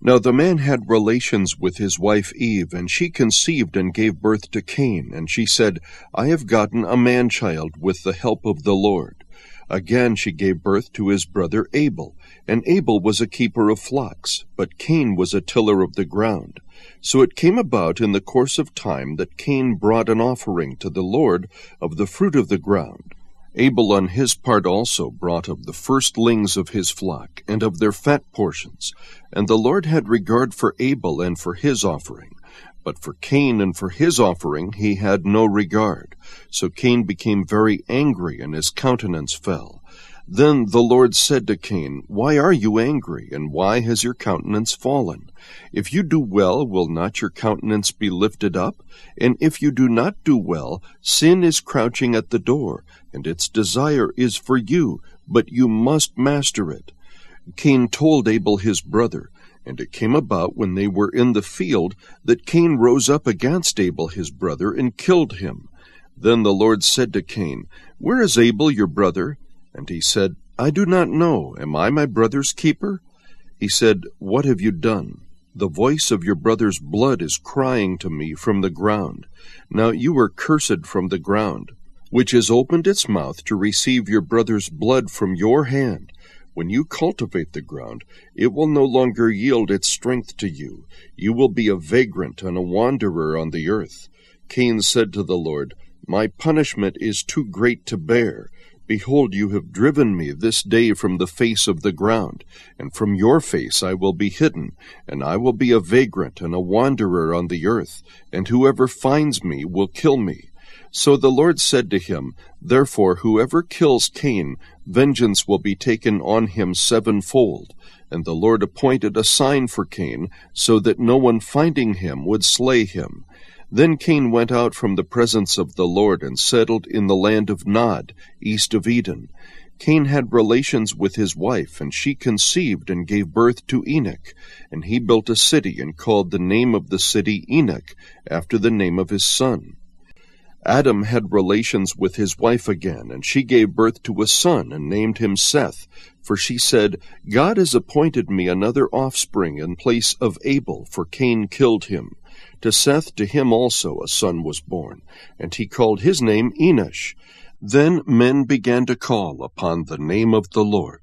Now the man had relations with his wife Eve, and she conceived and gave birth to Cain. And she said, I have gotten a man-child with the help of the Lord. Again she gave birth to his brother Abel, and Abel was a keeper of flocks, but Cain was a tiller of the ground. So it came about in the course of time that Cain brought an offering to the Lord of the fruit of the ground. Abel on his part also brought of the firstlings of his flock, and of their fat portions. And the Lord had regard for Abel and for his offering. But for Cain and for his offering he had no regard. So Cain became very angry, and his countenance fell. Then the Lord said to Cain, Why are you angry, and why has your countenance fallen? If you do well, will not your countenance be lifted up? And if you do not do well, sin is crouching at the door, and its desire is for you, but you must master it. Cain told Abel his brother, and it came about when they were in the field that Cain rose up against Abel his brother and killed him. Then the Lord said to Cain, Where is Abel your brother? And he said, I do not know. Am I my brother's keeper? He said, What have you done? The voice of your brother's blood is crying to me from the ground. Now you are cursed from the ground, which has opened its mouth to receive your brother's blood from your hand. When you cultivate the ground, it will no longer yield its strength to you. You will be a vagrant and a wanderer on the earth. Cain said to the Lord, My punishment is too great to bear. Behold, you have driven me this day from the face of the ground, and from your face I will be hidden, and I will be a vagrant and a wanderer on the earth, and whoever finds me will kill me. So the Lord said to him, Therefore whoever kills Cain, vengeance will be taken on him sevenfold. And the Lord appointed a sign for Cain, so that no one finding him would slay him. Then Cain went out from the presence of the Lord and settled in the land of Nod, east of Eden. Cain had relations with his wife, and she conceived and gave birth to Enoch. And he built a city and called the name of the city Enoch, after the name of his son. Adam had relations with his wife again, and she gave birth to a son and named him Seth. For she said, God has appointed me another offspring in place of Abel, for Cain killed him. To Seth, to him also a son was born, and he called his name Enosh. Then men began to call upon the name of the Lord.